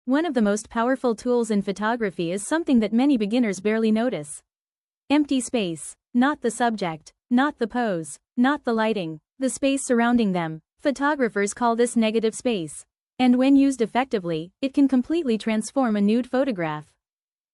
One of the most powerful tools in photography is something that many beginners barely notice. Empty space. Not the subject, not the pose, not the lighting, the space surrounding them. Photographers call this negative space. And when used effectively, it can completely transform a nude photograph.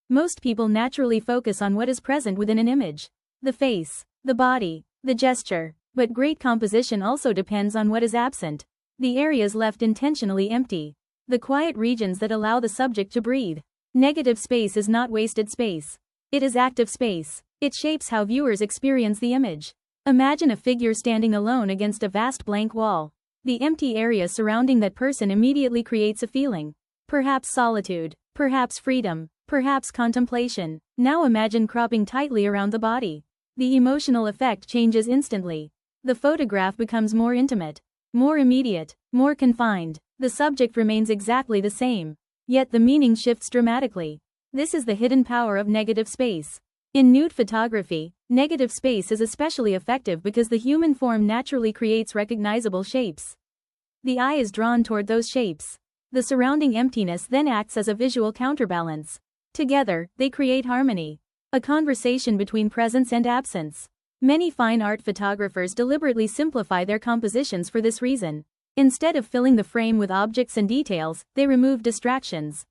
Most people naturally focus on what is present within an image. The face, the body, the gesture. But great composition also depends on what is absent. The areas left intentionally empty. The quiet regions that allow the subject to breathe. Negative space is not wasted space. It is active space. It shapes how viewers experience the image. Imagine a figure standing alone against a vast blank wall. The empty area surrounding that person immediately creates a feeling. Perhaps solitude, perhaps freedom, perhaps contemplation. Now imagine cropping tightly around the body. The emotional effect changes instantly. The photograph becomes more intimate, more immediate, more confined. The subject remains exactly the same, yet the meaning shifts dramatically. This is the hidden power of negative space. In nude photography, negative space is especially effective because the human form naturally creates recognizable shapes. The eye is drawn toward those shapes. The surrounding emptiness then acts as a visual counterbalance. Together, they create harmony. A conversation between presence and absence. Many fine art photographers deliberately simplify their compositions for this reason. Instead of filling the frame with objects and details, they remove distractions.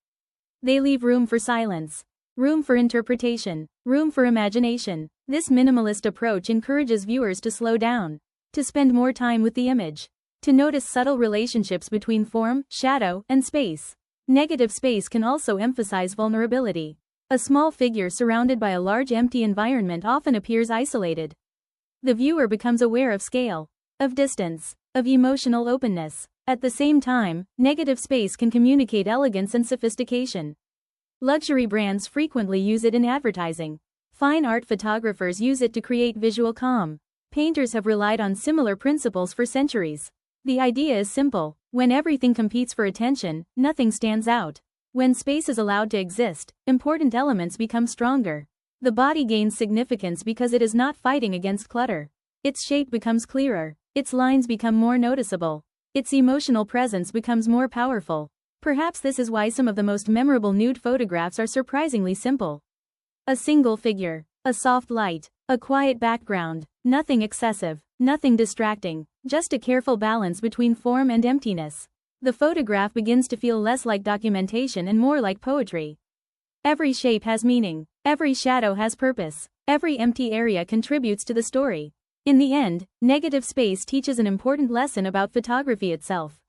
They leave room for silence, room for interpretation, room for imagination. This minimalist approach encourages viewers to slow down, to spend more time with the image, to notice subtle relationships between form, shadow, and space. Negative space can also emphasize vulnerability. A small figure surrounded by a large empty environment often appears isolated. The viewer becomes aware of scale, of distance, of emotional openness. At the same time, negative space can communicate elegance and sophistication. Luxury brands frequently use it in advertising. Fine art photographers use it to create visual calm. Painters have relied on similar principles for centuries. The idea is simple. When everything competes for attention, nothing stands out. When space is allowed to exist, important elements become stronger. The body gains significance because it is not fighting against clutter. Its shape becomes clearer. Its lines become more noticeable. Its emotional presence becomes more powerful. Perhaps this is why some of the most memorable nude photographs are surprisingly simple. A single figure, a soft light, a quiet background, nothing excessive, nothing distracting, just a careful balance between form and emptiness. The photograph begins to feel less like documentation and more like poetry. Every shape has meaning. Every shadow has purpose. Every empty area contributes to the story. In the end, negative space teaches an important lesson about photography itself.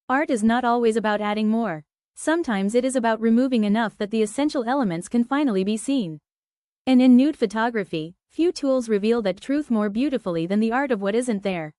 Art is not always about adding more. Sometimes it is about removing enough that the essential elements can finally be seen. And in nude photography, few tools reveal that truth more beautifully than the art of what isn't there.